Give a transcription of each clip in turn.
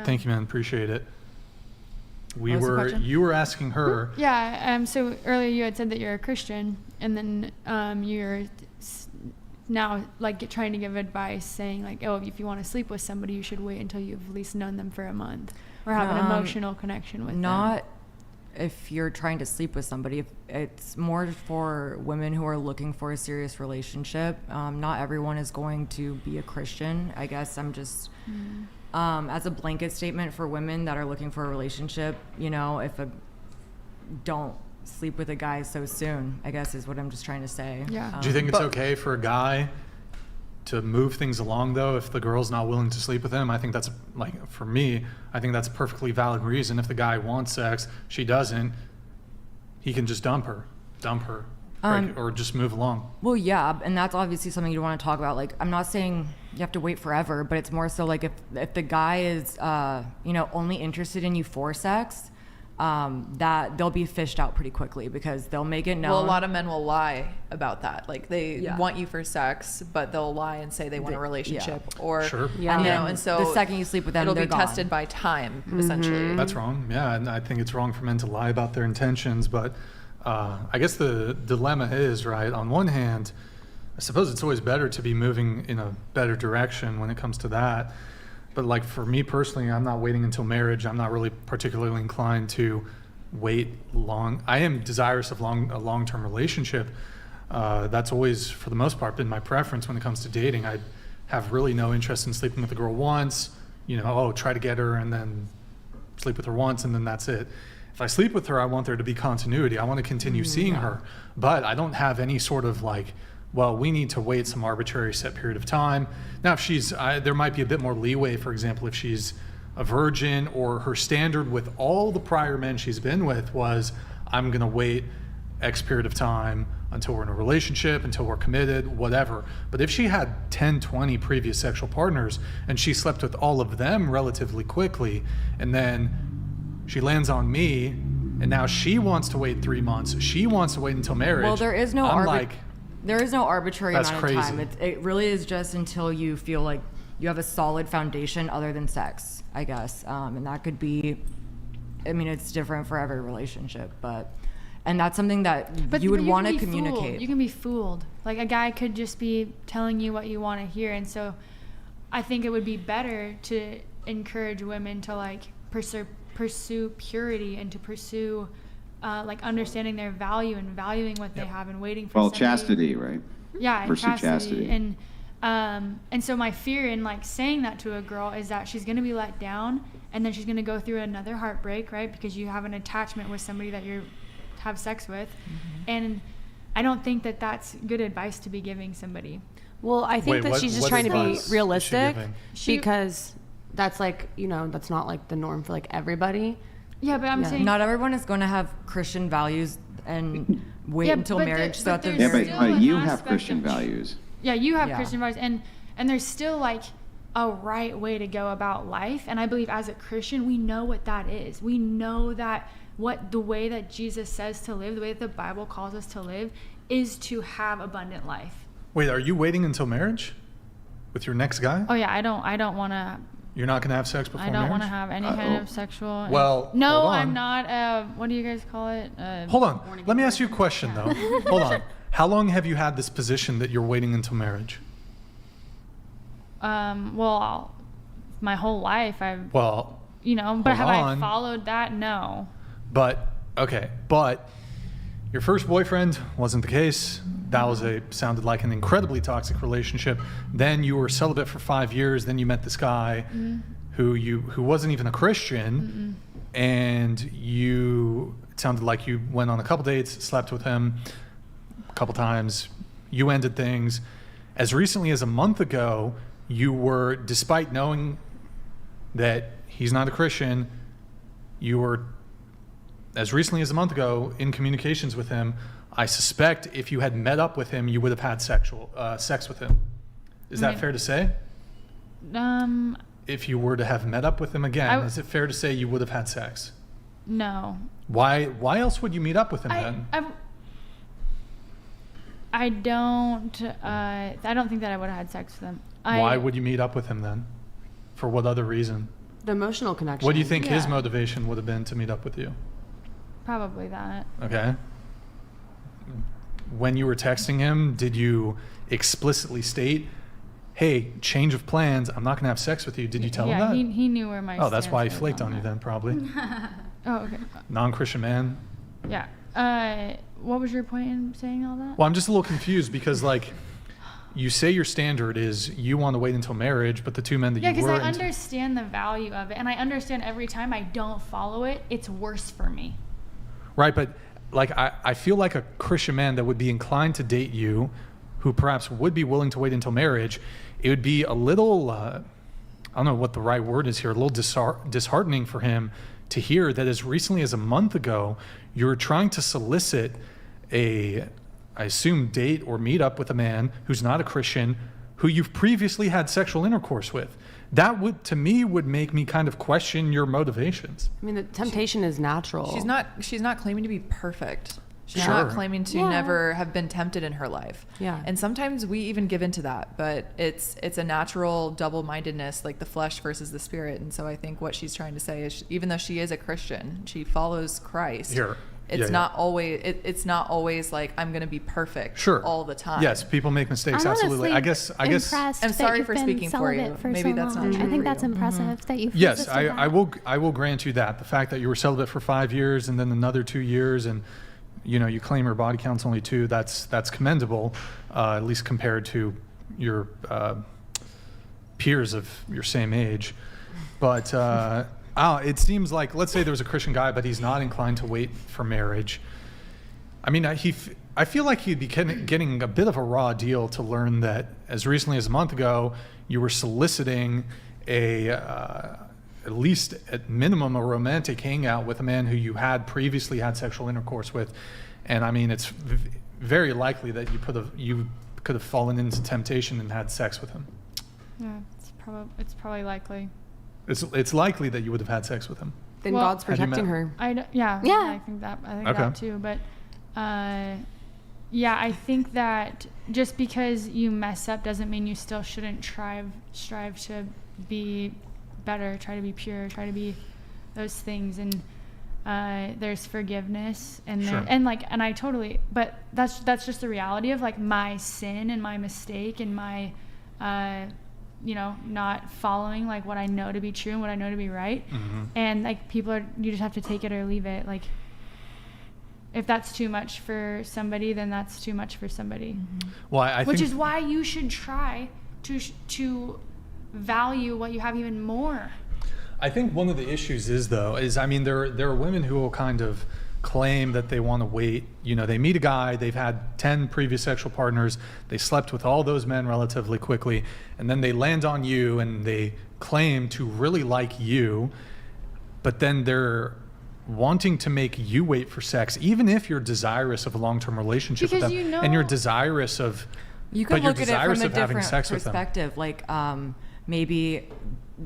Thank you, man. Appreciate it. You were asking her. Yeah. So earlier you had said that you're a Christian, and then you're now like trying to give advice, saying like, oh, if you want to sleep with somebody, you should wait until you've at least known them for a month or have an emotional connection with them. Not if you're trying to sleep with somebody. It's more for women who are looking for a serious relationship. Not everyone is going to be a Christian. I guess I'm just as a blanket statement for women that are looking for a relationship, don't sleep with a guy so soon, I guess is what I'm just trying to say. Yeah. Do you think it's okay for a guy to move things along, though, if the girl's not willing to sleep with him? I think that's, for me, I think that's a perfectly valid reason. If the guy wants sex, she doesn't, he can just dump her, or just move along. Well, yeah, and that's obviously something you want to talk about. Like, I'm not saying you have to wait forever, but it's more so like if the guy is, only interested in you for sex, that they'll be fished out pretty quickly because they'll make it known. Well, a lot of men will lie about that. Like they want you for sex, but they'll lie and say they want a relationship or, and so the second you sleep with them, it'll they're be gone. tested by time, essentially. That's wrong. Yeah. And I think it's wrong for men to lie about their intentions, but I guess the dilemma is, right, on one hand, I suppose it's always better to be moving in a better direction when it comes to that. But like for me personally, I'm not waiting until marriage. I'm not really particularly inclined to wait long. I am desirous of a long-term relationship. That's always, for the most part, been my preference when it comes to dating. I have really no interest in sleeping with a girl once, try to get her and then sleep with her once and then that's it. If I sleep with her, I want there to be continuity. I want to continue seeing her, but I don't have any sort of we need to wait some arbitrary set period of time. Now, if she's, there might be a bit more leeway, for example, if she's a virgin or her standard with all the prior men she's been with was, I'm going to wait X period of time until we're in a relationship, until we're committed, whatever. But if she had 10, 20 previous sexual partners and she slept with all of them relatively quickly, and then she lands on me, and now she wants to wait 3 months, she wants to wait until marriage. Well, there is no arbitrary that's amount crazy. of time. It really is just until you feel like you have a solid foundation other than sex, I guess. And that could be, it's different for every relationship, and that's something that you would want to communicate. You can be fooled. Like a guy could just be telling you what you want to hear. And so I think it would be better to encourage women to pursue purity and to pursue understanding their value and valuing what they have and waiting for somebody. Chastity, right? Yeah, pursue chastity. And so my fear in saying that to a girl is that she's going to be let down and then she's going to go through another heartbreak, right? Because you have an attachment with somebody that you have sex with. And I don't think that that's good advice to be giving somebody. Well, I think she's just trying to be realistic because that's that's not the norm for everybody. Yeah, but I'm saying not everyone is going to have Christian values and wait until marriage. But you have Christian values. Yeah, you have Christian values, and there's still a right way to go about life. And I believe as a Christian, we know what that is. We know that the way that Jesus says to live, the way that the Bible calls us to live, is to have abundant life. Wait, are you waiting until marriage with your next guy? Oh yeah, I don't want to. You're not going to have sex before marriage? I don't want to have any kind of sexual... Well, no, I'm not. What do you guys call it? Hold on. Let me ask you a question, though. Hold on. How long have you had this position that you're waiting until marriage? Well, my whole life I've... Well, but have I followed that? No. But your first boyfriend wasn't the case. That sounded like an incredibly toxic relationship. Then you were celibate for 5 years. Then you met this guy who wasn't even a Christian, and it sounded like you went on a couple dates, slept with him a couple times. You ended things. As recently as a month ago, you were, despite knowing that he's not a Christian, you were, as recently as a month ago, in communications with him. I suspect if you had met up with him, you would have had sex with him. Is that fair to say? If you were to have met up with him again, is it fair to say you would have had sex? No. Why else would you meet up with him then? I don't think that I would have had sex with him. Why would you meet up with him then? For what other reason? The emotional connection. What do you think his Yeah. motivation would have been to meet up with you? Probably that. Okay. When you were texting him, did you explicitly state, hey, change of plans, I'm not going to have sex with you? Did you tell him that? Yeah, he knew where my Oh, that's stance why he was flaked on you that. then, probably. Oh, okay. Non-Christian man. Yeah. What was your point in saying all that? Well, I'm just a little confused because, like, you say your standard is you want to wait until marriage, but the two men that Yeah, you because were I into- understand the value of it, and I understand every time I don't follow it, it's worse for me. Right, but like I feel like a Christian man that would be inclined to date you, who perhaps would be willing to wait until marriage, it would be a little, I don't know what the right word is here, a little disheartening for him to hear that as recently as a month ago, you were trying to solicit I assume, date or meet up with a man who's not a Christian, who you've previously had sexual intercourse with. That would, to me, would make me kind of question your motivations. I mean, the temptation is natural. She's not claiming to be perfect. She's Sure. not claiming to Yeah. never have been tempted in her life. Yeah. And sometimes we even give into that, but it's a natural double-mindedness, like the flesh versus the spirit. And so I think what she's trying to say is, even though she is a Christian, she follows Christ. Here. It's Yeah, not always. It's not always like I'm going to be perfect Sure. all the time. Yes, people make mistakes. I'm Absolutely. honestly I guess. impressed I'm sorry that you've for been speaking for you. celibate for Maybe so that's not long. true I think for that's you. impressive that you've Yes, resisted I that. will grant you that. The fact that you were celibate for 5 years and then another 2 years, and you claim your body count's only 2. That's commendable, at least compared to your peers of your same age. But it seems like, let's say there was a Christian guy, but he's not inclined to wait for marriage. I mean, I feel like he'd be getting a bit of a raw deal to learn that as recently as a month ago, you were soliciting at least at minimum a romantic hangout with a man who you had previously had sexual intercourse with. And I mean, it's very likely that you could have fallen into temptation and had sex with him. Yeah, it's probably likely. It's likely that you would have had sex with him. Then Well, God's Had you protecting met- her. Yeah. Yeah. I think that Okay. too. But yeah, I think that just because you mess up doesn't mean you still shouldn't strive to be better, try to be pure, try to be those things. And there's forgiveness and Sure. and I totally, but that's just the reality of like my sin and my mistake and my not following like what I know to be true and what I know to be right. Mm-hmm. And like you just have to take it or leave it. Like if that's too much for somebody, then that's too much for somebody. Mm-hmm. Well, I Which think is why you should try to value what you have even more. I think one of the issues is I mean, there are women who will kind of claim that they want to wait. They meet a guy, they've had 10 previous sexual partners, they slept with all those men relatively quickly, and then they land on you and they claim to really like you, but then they're wanting to make you wait for sex, even if you're desirous of a long-term relationship Because with them, and you're desirous of, You can but you're look at it desirous from a of having different sex with them. perspective. Like maybe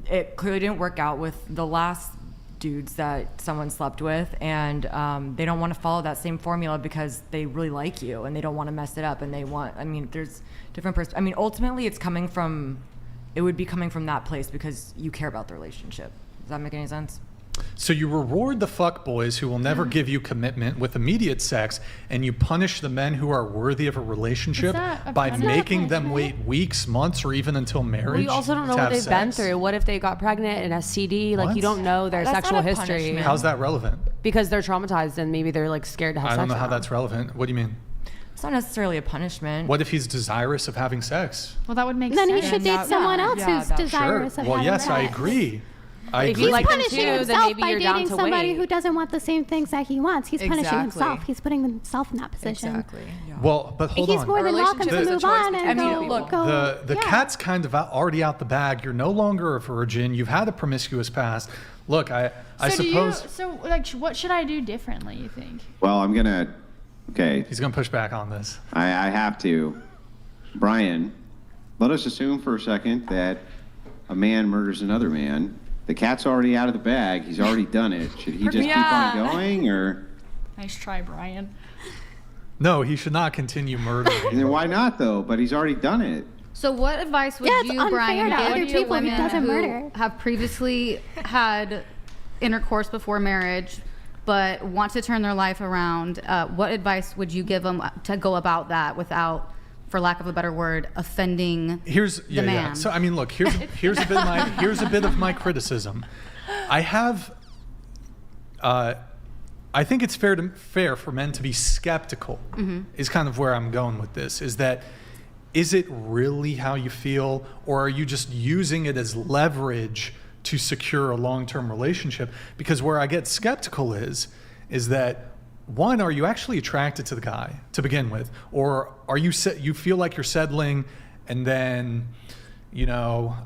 it clearly didn't work out with the last dudes that someone slept with, and they don't want to follow that same formula because they really like you and they don't want to mess it up, and there's different ultimately it would be coming from that place because you care about the relationship. Does that make any sense? So you reward the fuck boys who will never give you commitment with immediate sex, and you punish the men who are worthy of a relationship It's not a by punishment. making them wait weeks, months, or even until marriage. We also don't know to what have they've been sex? through. What if they got pregnant and STD? Like What? you don't know their That's sexual not a history punishment. How's that relevant? because they're traumatized and maybe they're like scared to have I sex. don't know how now. that's relevant. What do you mean? It's not necessarily a punishment. What if he's desirous of having sex? Well, that would make Then he sense. should date that- someone else yeah, who's that- desirous of Well, having yes, I sex. agree. I If agree. you He's like them punishing too, then himself maybe by you're down dating to somebody wait. who doesn't want the same things that he wants. He's punishing Exactly. himself. He's putting himself in that position. Exactly. Well, but hold He's on. more A than welcome to relationship is a move choice on between and two go. people. go The yeah. cat's kind of already out the bag. You're no longer a virgin. You've had a promiscuous past. Look, I suppose What should I do differently, you think? Well, okay, he's going to push back on this. I have to. Brian, let us assume for a second that a man murders another man. The cat's already out of the bag. He's already done it. Should he just keep on going, or? Nice try, Brian. No, he should not continue murdering. Then why not, though? But he's already done it. So what advice would Yeah, it's you, unfair Brian, to other give to people who women doesn't who murder. have previously had intercourse before marriage but want to turn their life around? What advice would you give them to go about that without, for lack of a better word, offending the man? So I mean, look, here's a bit of my criticism. I think it's fair for men to be skeptical. Is kind of where I'm going with this. Is it really how you feel, or are you just using it as leverage to secure a long-term relationship? Because where I get skeptical is that, one, are you actually attracted to the guy to begin with, or are you feel like you're settling, and then you're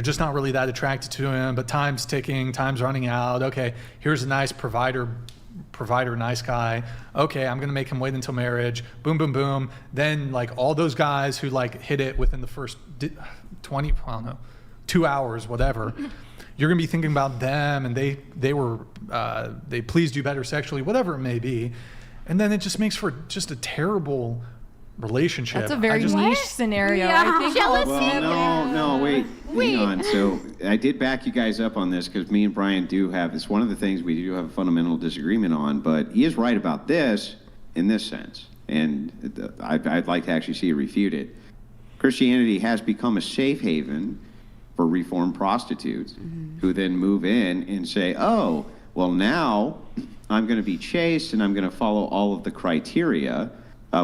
just not really that attracted to him, but time's ticking, time's running out. Okay, here's a nice provider, nice guy. Okay, I'm gonna make him wait until marriage. Boom, boom, boom. Then like all those guys who like hit it within the first 2 hours, whatever. You're gonna be thinking about them, and they pleased you better sexually, whatever it may be, and then it just makes for just a terrible relationship. That's a very niche scenario. Yeah. I think Well, wait. Hang on. So I did back you guys up on this because me and Brian do have, it's one of the things we do have a fundamental disagreement on, but he is right about this in this sense. And I'd like to actually see you refute it. Christianity has become a safe haven for reformed prostitutes who then move in and say, oh, well, now I'm going to be chaste and I'm going to follow all of the criteria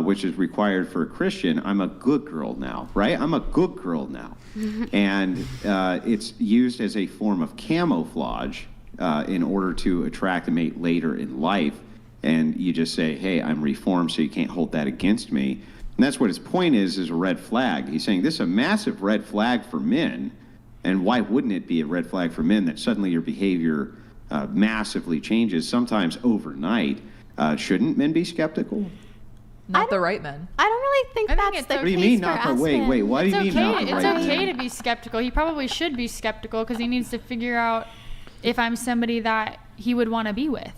which is required for a Christian. I'm a good girl now, right? I'm a good girl now. And it's used as a form of camouflage in order to attract a mate later in life. And you just say, hey, I'm reformed, so you can't hold that against me. And that's what his point is a red flag. He's saying this is a massive red flag for men. And why wouldn't it be a red flag for men that suddenly your behavior massively changes, sometimes overnight? Shouldn't men be skeptical? Not the right men. I don't really think I think that's it's the okay. What do you case mean for not the us wait? men. Wait, what do you mean not the right It's okay man? to be skeptical. He probably should be skeptical because he needs to figure out if I'm somebody that he would want to be with,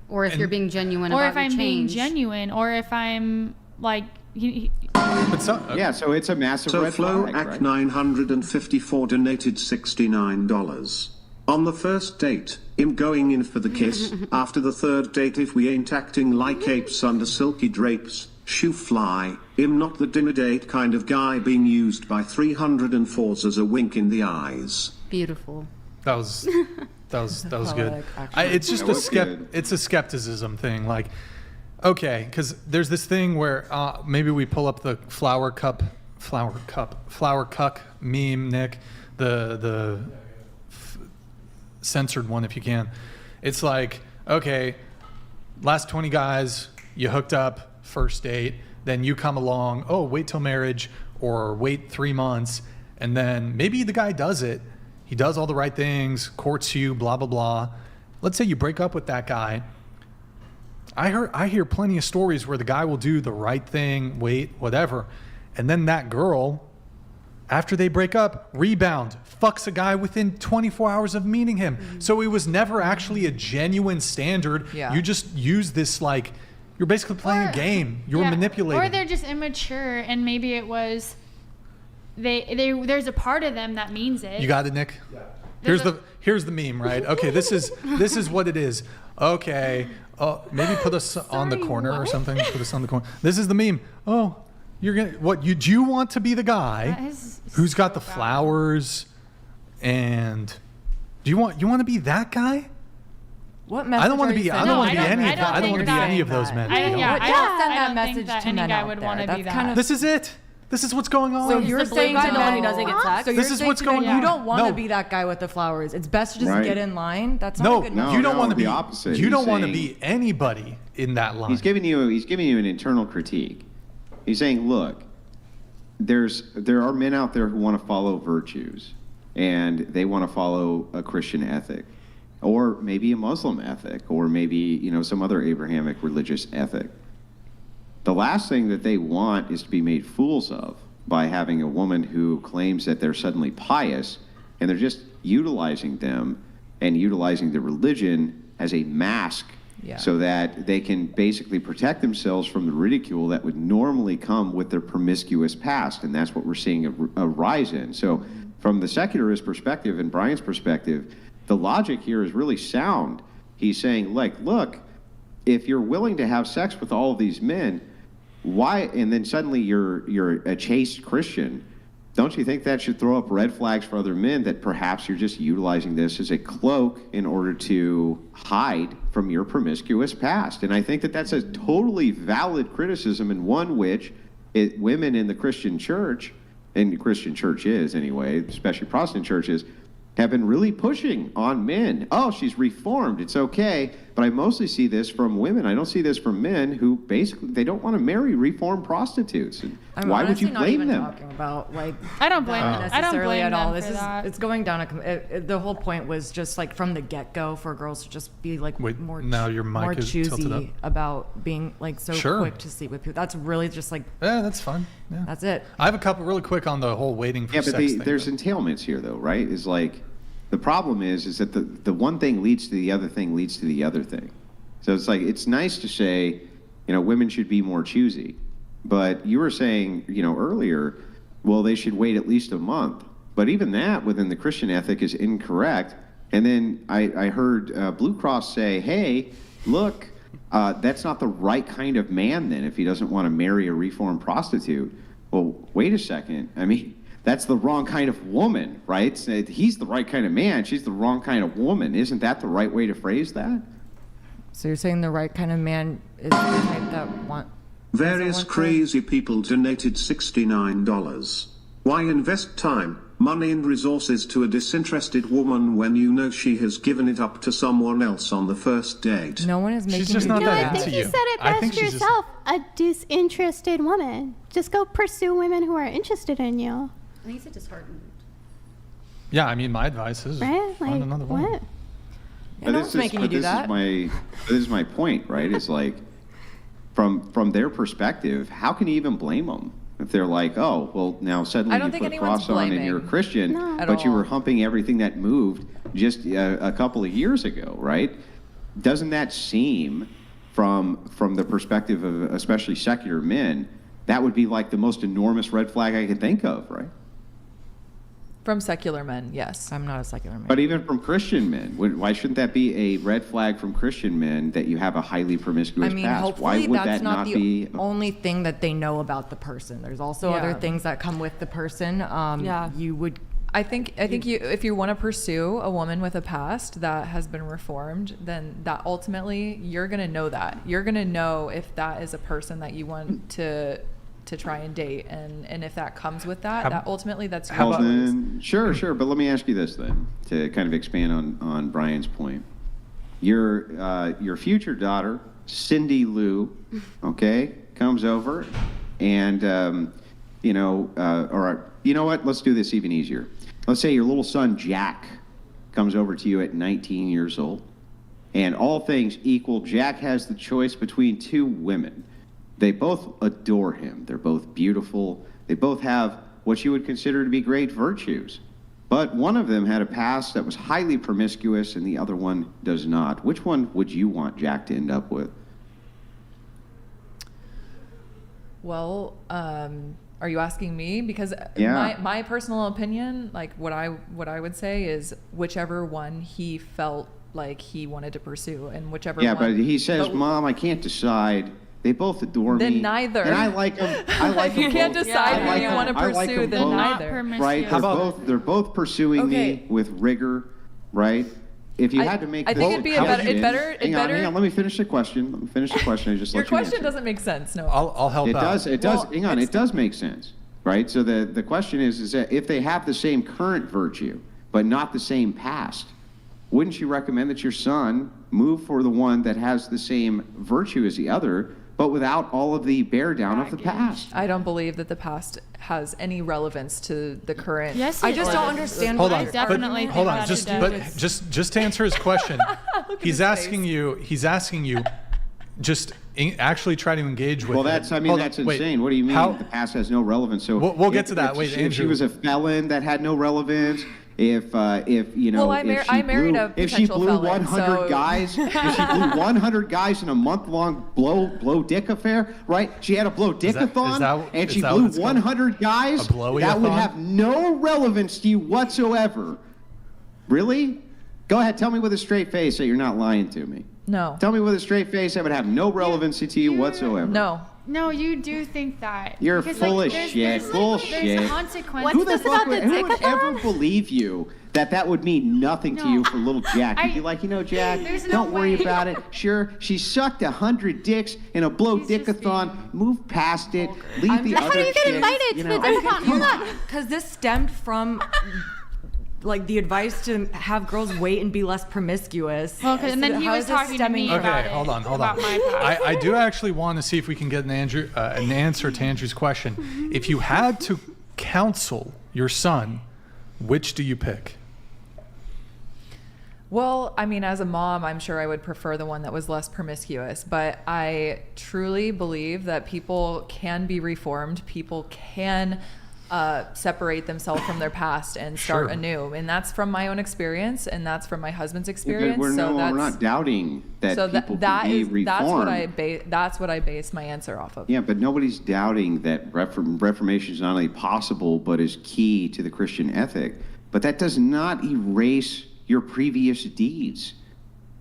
Or if you're being genuine or about if your I'm being change. genuine, or if I'm like Yeah, so it's a massive So red Flo flag, Act right? 954 donated $69. On the first date, I'm going in for the kiss. After the third date, if we ain't acting like apes under silky drapes, shoo fly. I'm not the dinner date kind of guy being used by 304s as a wink in the eyes. Beautiful. That was good. It's just That was good. it's a skepticism thing. Like, okay, because there's this thing where maybe we pull up the flower cuck meme, Nick, the censored one if you can. It's like, okay, last 20 guys, you hooked up, first date, then you come along, oh, wait till marriage, or wait 3 months, and then maybe the guy does it. He does all the right things, courts you, blah, blah, blah. Let's say you break up with that guy. I hear plenty of stories where the guy will do the right thing, wait, whatever, and then that girl, after they break up, rebound, fucks a guy within 24 hours of meeting him. So it was never actually a genuine standard. Yeah. You just use this like, you're basically playing a game. You're manipulating. or they're just immature, and maybe it was there's a part of them that means it. You got it, Nick? Yeah. Here's the meme, right? Okay, this is what it is. Okay, maybe put us on the corner or something. Put us on the corner. This is the meme. Oh, you're gonna do you want to be the guy who's got the flowers, and do you want to be that guy? What message I don't want to are you be. I sending? don't want to be I any. don't I don't want to be think any of those men. I don't Send that think message that to any men guy out would there. want to That's be kind that. of- This is it. This is what's going on. So He's you're the blue saying guy to that men, he doesn't get sex? So This you're is saying what's to men, going on. You don't want No. to be that guy with the flowers. It's best to just Right. get in line. That's not No, a good No, you don't no, want to the be. opposite. You He's don't want to saying- be anybody in that line. He's giving you an internal critique. He's saying, look, there are men out there who want to follow virtues, and they want to follow a Christian ethic, or maybe a Muslim ethic, or maybe some other Abrahamic religious ethic. The last thing that they want is to be made fools of by having a woman who claims that they're suddenly pious, and they're just utilizing them and utilizing the religion as a mask Yeah. so that they can basically protect themselves from the ridicule that would normally come with their promiscuous past. And that's what we're seeing a rise in. So from the secularist perspective and Brian's perspective, the logic here is really sound. He's saying, like, look, if you're willing to have sex with all of these men, why, and then suddenly you're a chaste Christian, don't you think that should throw up red flags for other men that perhaps you're just utilizing this as a cloak in order to hide from your promiscuous past? And I think that that's a totally valid criticism, and one which women in the Christian church, and Christian churches anyway, especially Protestant churches, have been really pushing on men. Oh, she's reformed, it's okay. But I mostly see this from women. I don't see this from men who basically, they don't want to marry reformed prostitutes. And I'm why would you honestly blame not even them? talking about like I don't blame that them. I don't necessarily blame at all. them This for is that. it's going down the whole point was just like from the get-go for girls to just be like Wait, more now your mic more is tilted up. choosy about being like so Sure. quick to sleep with people. That's really just like Yeah, that's fine. Yeah. that's it. I have a couple really quick on the whole waiting for Yeah, but sex thing. there's entailments here, though, right? Is like, the problem is that the one thing leads to the other thing leads to the other thing. So it's like, it's nice to say, women should be more choosy. But you were saying, earlier, well, they should wait at least a month. But even that within the Christian ethic is incorrect. And then I heard Blue Cross say, hey, look, that's not the right kind of man then if he doesn't want to marry a reformed prostitute. Well, wait a second. I mean, that's the wrong kind of woman, right? He's the right kind of man. She's the wrong kind of woman. Isn't that the right way to phrase that? So you're saying the right kind of man is the type that want Various want to- crazy people donated $69. Why invest time, money and resources to a disinterested woman when you know she has given it up to someone else on the first date? No one is making just you not do No, that I into think you. you said it I think best she's just- yourself. A disinterested woman. Just go pursue women who are interested in you, I think it's disheartened. Yeah, I mean, my advice is right? find another woman. what? Yeah, no one's making you do that. This is my point, right? It's like, from their perspective, how can you even blame them? If they're like, oh, well, now suddenly I don't you think put anyone's cross on and you're a blaming. Christian, No. At but you all. were humping everything that moved just a couple of years ago, right? Doesn't that seem, from the perspective of especially secular men, that would be like the most enormous red flag I can think of, right? From secular men, yes. I'm not a secular man. But even from Christian men, why shouldn't that be a red flag from Christian men that you have a highly promiscuous I mean, past? hopefully Why would that's that not the be? only thing that they know about the person. There's also other Yeah. things that come with the person. Yeah. You would I think you if you want to pursue a woman with a past that has been reformed, then that ultimately you're gonna know that. You're gonna know if that is a person that you want to try and date, and if that comes with that, that ultimately that's your Well, choice. then, sure. But let me ask you this then, to kind of expand on Brian's point. Your future daughter, Cindy Lou, okay, comes over, and or you know what? Let's do this even easier. Let's say your little son Jack comes over to you at 19 years old, and all things equal, Jack has the choice between two women. They both adore him. They're both beautiful. They both have what you would consider to be great virtues. But one of them had a past that was highly promiscuous and the other one does not. Which one would you want Jack to end up with? Well, are you asking me? Because Yeah. my personal opinion, like what I would say is whichever one he felt like he wanted to pursue, and whichever Yeah, one. but he says, but- Mom, I can't decide. They both adore Then me. neither. And I like them. I like If you them can't both. decide I who like you them- want to I like pursue, them then both. neither. Not Right? promiscuous. They're both pursuing Okay. me with rigor, right? If you had to make I think it'd be a better- it better- hang on, let me finish the question. I just Your let you question answer. doesn't make sense. No. I'll help It out. does. Well, Hang on. it's- It does make sense, right? So the question is that if they have the same current virtue but not the same past, wouldn't you recommend that your son move for the one that has the same virtue as the other, but without all of the bear down of the past? I don't believe that the past has any relevance to the current. Yes, I it just does. don't understand Hold why on, you're definitely arguing. think hold on. that Just it but does. just to answer his question, he's his asking you. He's asking you. Just actually try to engage with. Well, him. that's Hold on, wait. insane. What do you mean How- the past has no relevance? So We'll get if- to that. if Wait, she, if she Andrew. was a felon that had no relevance, if you know, Well, I married a if she potential blew felon, 100 so- guys, if she blew 100 guys in a month-long blow dick affair, right? She had a blow dickathon, and she blew 100 guys. That would have no relevance to you whatsoever. Really? Go ahead, tell me with a straight face that you're not lying to me. No. Tell me with a straight face that would have no relevancy to you whatsoever. No. No, you do think that. You're Because, full like, of there's- shit. there's, Bullshit. There's consequences. Who the fuck would, who would ever believe you that would mean nothing to you for little Jack? You'd be like, you know, Jack, There's no don't worry way. about it. Sure, she sucked 100 dicks in a blow dickathon. Move past it. Leave the other How do you get shit, invited you to know. the dickathon? Hold on. Because this stemmed from like the advice to have girls wait and be less promiscuous. Well, and then he How was is this talking to stemming me from- about Okay, it. hold on. About my past. I do actually want to see if we can get an answer to Andrew's question. If you had to counsel your son, which do you pick? Well, I mean, as a mom, I'm sure I would prefer the one that was less promiscuous, but I truly believe that people can be reformed. People can separate themselves from their past and start Sure. anew. And that's from my own experience, and that's from my husband's Yeah, experience. but we're so that's, not doubting that so people that can be is reformed. that's what I base my answer off of. Yeah, but nobody's doubting that reformation is not only possible, but is key to the Christian ethic. But that does not erase your previous deeds.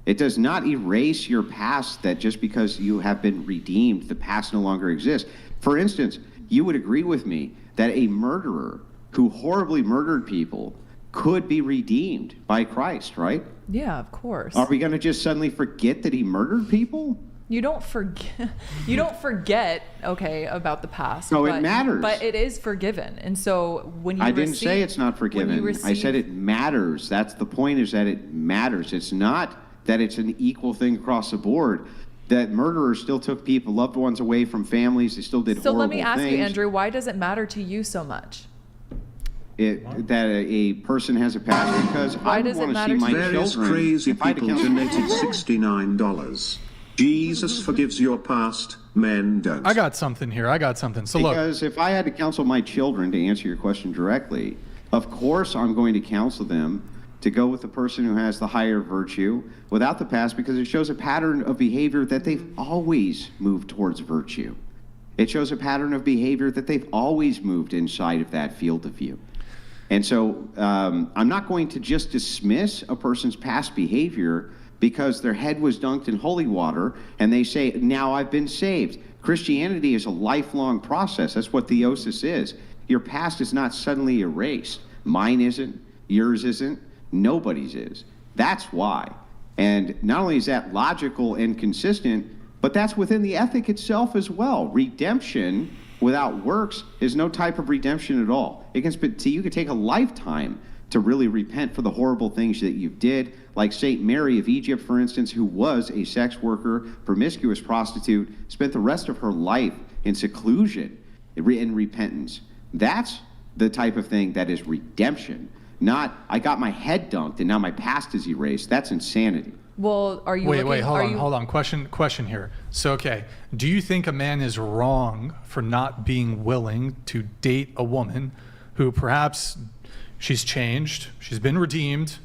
It does not erase your past, that just because you have been redeemed, the past no longer exists. For instance, you would agree with me that a murderer who horribly murdered people could be redeemed by Christ, right? Yeah, of course. Are we going to just suddenly forget that he murdered people? You don't forget. You don't forget. Okay, about the past. No, but, it matters. But it is forgiven, and so when you I didn't say it's not forgiven. I said it matters. That's the point, is that it matters. It's not that it's an equal thing across the board. That murderers still took people, loved ones away from families. They still did So horrible let me ask things. you, Andrew, why does it matter to you so much? That a person has a past, because Why I would does it want to see matter my to Various children. crazy if I had to people counsel- donated $69. Jesus forgives your past, men don't. I got something here. So look, Because if I had to counsel my children, to answer your question directly, of course I'm going to counsel them to go with the person who has the higher virtue without the past, because it shows a pattern of behavior that they've always moved towards virtue. It shows a pattern of behavior that they've always moved inside of that field of view. And so I'm not going to just dismiss a person's past behavior because their head was dunked in holy water and they say, now I've been saved. Christianity is a lifelong process. That's what theosis is. Your past is not suddenly erased. Mine isn't, yours isn't, nobody's is. That's why. And not only is that logical and consistent, but that's within the ethic itself as well. Redemption without works is no type of redemption at all. You can take a lifetime to really repent for the horrible things that you did, like St. Mary of Egypt, for instance, who was a sex worker, promiscuous prostitute, spent the rest of her life in seclusion in repentance. That's the type of thing that is redemption, not I got my head dunked and now my past is erased. That's insanity. Well, are you? wait, looking, hold on. Question here. So, okay, do you think a man is wrong for not being willing to date a woman who perhaps she's changed, she's been redeemed,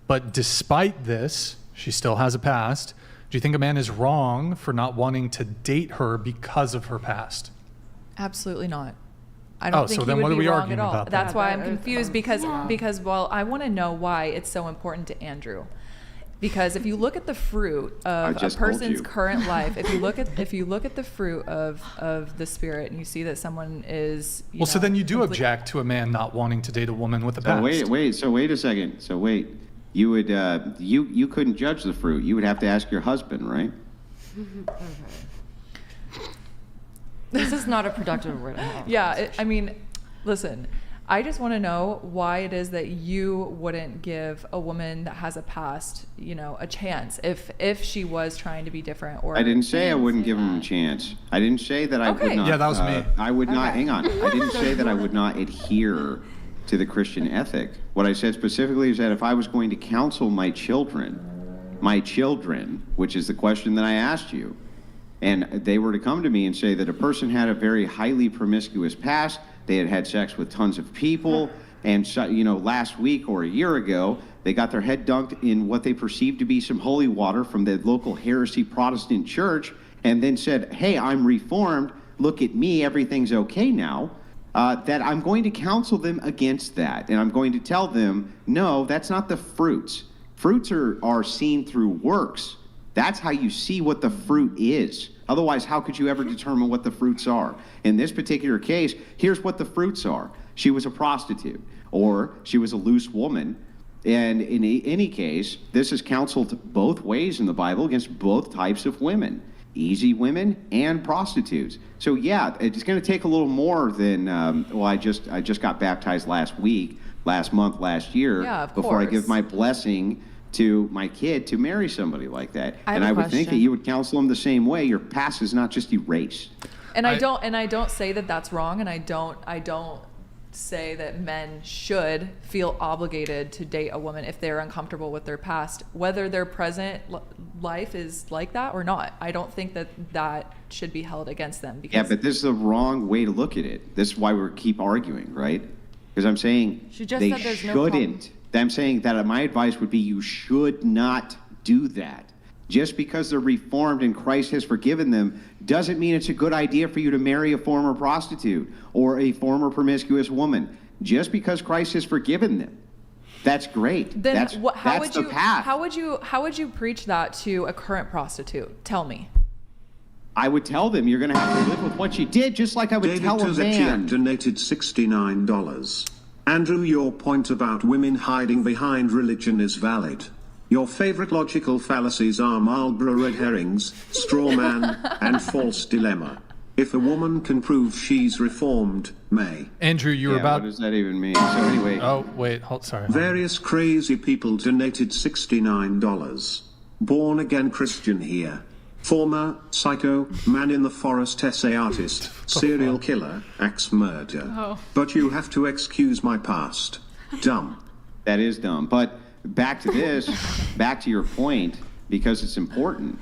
but despite this, she still has a past? Do you think a man is wrong for not wanting to date her because of her past? Absolutely not. I don't think so he then would what are be we wrong arguing at all. about That's then? why I'm confused because well, I want to know why it's so important to Andrew. Because if you look at the fruit of a just told person's you. current life, if you look at the fruit of the Spirit, and you see that someone is So then you do object to a man not wanting to date a woman with a past. Wait a second. You would you couldn't judge the fruit. You would have to ask your husband, right? This is not a productive word. Yeah, I mean, listen, I just want to know why it is that you wouldn't give a woman that has a past, a chance if she was trying to be different. Or I didn't say I wouldn't give him a chance. I didn't say that I would not. Yeah, that was me. I would not. Hang on. I didn't say that I would not adhere to the Christian ethic. What I said specifically is that if I was going to counsel my children, which is the question that I asked you, and they were to come to me and say that a person had a very highly promiscuous past, they had had sex with tons of people, And last week or a year ago, they got their head dunked in what they perceived to be some holy water from the local heresy Protestant church, and then said, hey, I'm reformed, look at me, everything's okay now, that I'm going to counsel them against that. And I'm going to tell them, no, that's not the fruits. Fruits are seen through works. That's how you see what the fruit is. Otherwise, how could you ever determine what the fruits are? In this particular case, here's what the fruits are. She was a prostitute, or she was a loose woman. And in any case, this is counseled both ways in the Bible against both types of women, easy women and prostitutes. So yeah, it's going to take a little more than, I just got baptized last month, last year, before I give my blessing to my kid to marry somebody like that. And I would think that you would counsel them the same way. Your past is not just erased. And I don't say that that's wrong, and I don't say that men should feel obligated to date a woman if they're uncomfortable with their past, whether their present life is like that or not. I don't think that should be held against them. Because but this is the wrong way to look at it. This is why we keep arguing, right? Because I'm saying they shouldn't. I'm saying that my advice would be you should not do that. Just because they're reformed and Christ has forgiven them doesn't mean it's a good idea for you to marry a former prostitute or a former promiscuous woman. Just because Christ has forgiven them, that's great. Then that's the path. How would you preach that to a current prostitute? Tell me. I would tell them you're going to have to live with what you did, just like I would tell a man. Donated $69. Andrew, your point about women hiding behind religion is valid. Your favorite logical fallacies are Marlboro red herrings, straw man, and false dilemma. If a woman can prove she's reformed, may. Andrew, you were about... What does that even mean? So anyway... Oh, wait, sorry. Various crazy people donated $69. Born again Christian here. Former psycho, man in the forest essay artist, serial killer, axe murder. Oh. But you have to excuse my past. Dumb. That is dumb. But back to this, back to your point, because it's important.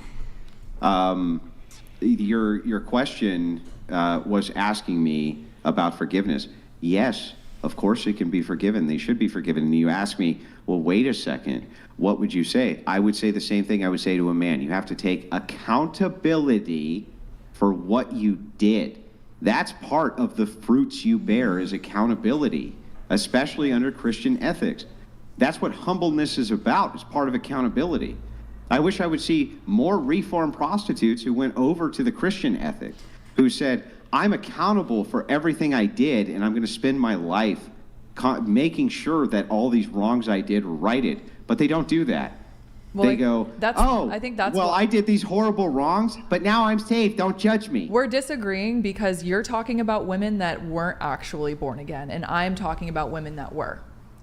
Your question was asking me about forgiveness. Yes, of course it can be forgiven. They should be forgiven. And you ask me, well, wait a second. What would you say? I would say the same thing I would say to a man. You have to take accountability for what you did. That's part of the fruits you bear is accountability, especially under Christian ethics. That's what humbleness is about, is part of accountability. I wish I would see more reformed prostitutes who went over to the Christian ethic, who said, I'm accountable for everything I did, and I'm going to spend my life making sure that all these wrongs I did were righted. But they don't do that. Well, they go, I think that's I did these horrible wrongs, but now I'm saved. Don't judge me. We're disagreeing because you're talking about women that weren't actually born again, and I'm talking about women that were.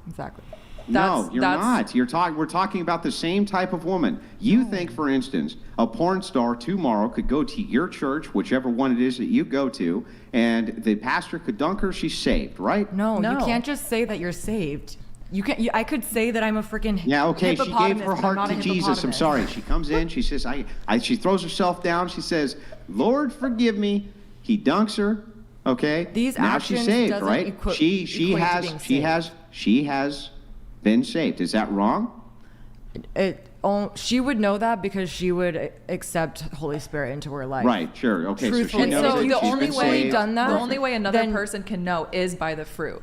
Exactly. No, you're not. We're talking about the same type of woman. You think, for instance, a porn star tomorrow could go to your church, whichever one it is that you go to, and the pastor could dunk her, she's saved, right? No, you can't just say that you're saved. You can't. I could say that I'm a freaking she gave her heart to Jesus. I'm sorry. She comes in. She says, she throws herself down. She says, Lord, forgive me. He dunks her. Okay. These now actions she's saved, doesn't right? She has been saved. Is that wrong? She would know that because she would accept Holy Spirit into her life. Right. Sure. Okay. Truthfully. So she knows the only way the only way another person can know is by the fruit.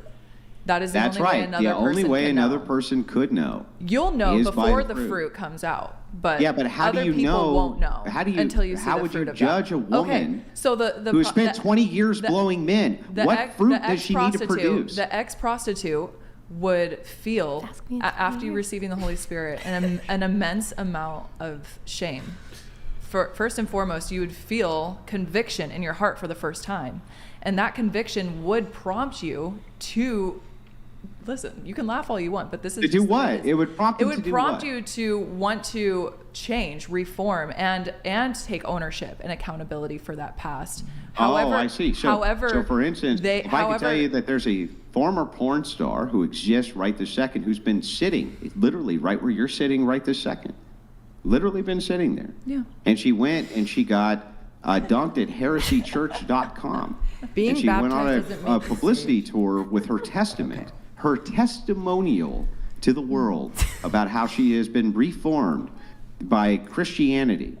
That is the only way another person the only way another know. person could know. You'll know before the fruit comes out, but how other do you people know? Won't know Until you see the would fruit you of judge that. a woman so who spent 20 years blowing men? What fruit does she need to produce? The ex-prostitute would feel after receiving the Holy Spirit an immense amount of shame. First and foremost, you would feel conviction in your heart for the first time, and that conviction would prompt you to listen. You can laugh all you want, but this is to do what? It would prompt you to want to change, reform, and take ownership and accountability for that past. However, I see. So for instance, if I could tell you that there's a former porn star who exists right this second, who's been sitting literally right where you're sitting right this second, literally been sitting there. Yeah. And she went and she got dunked at heresychurch.com. Being and she went on baptized a publicity tour with her testament. her testimonial to the world about how she has been reformed by Christianity,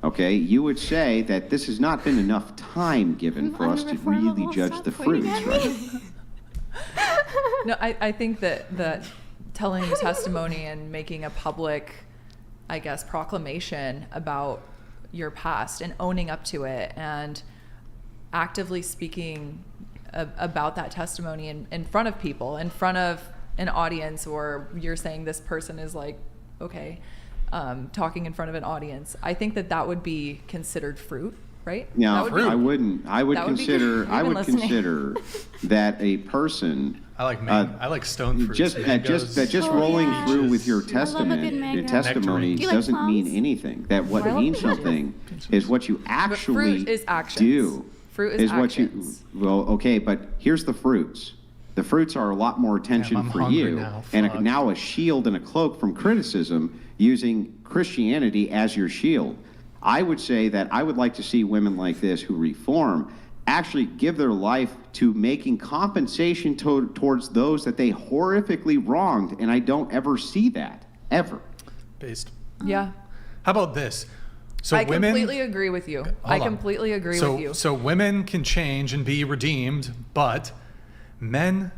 okay, you would say that this has not been enough time given for us to really judge the fruits, right? No, I think that telling your testimony and making a public, I guess, proclamation about your past and owning up to it and actively speaking about that testimony in front of people, in front of an audience, or you're saying this person is like, okay, talking in front of an audience. I think that would be considered fruit, right? Now, I would consider listening. consider that a person. I like stone fruits. Just rolling through with your testimony Do you like doesn't plums? mean anything. That what means something is what you actually fruit is actions. do. Fruit is what actions. Okay, but here's the fruits. The fruits are a lot more attention I'm for hungry you, now. and Fuck. now a shield and a cloak from criticism, using Christianity as your shield. I would say that I would like to see women like this who reform actually give their life to making compensation towards those that they horrifically wronged, and I don't ever see that, ever. Based. Yeah. How about this? So I women, completely agree with you. Hold on. Completely agree with you. So women can change and be redeemed, but men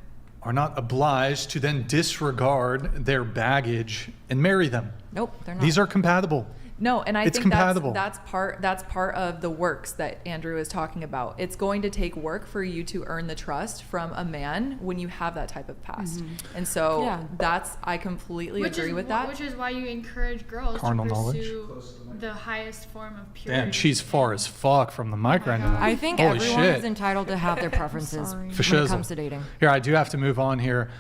are not obliged to then disregard their baggage and marry them. Nope, they're not. These are compatible. No, and I It's think compatible. that's part of the works that Andrew is talking about. It's going to take work for you to earn the trust from a man when you have that type of past. And so Yeah. I completely agree with that. Which is why you encourage girls Carnal to knowledge. pursue the highest form of purity. Damn, she's far as fuck from the mic right now. I think Holy everyone shit. is entitled to have their preferences when it Fashizzle. comes to dating. Here, I do have to move on here.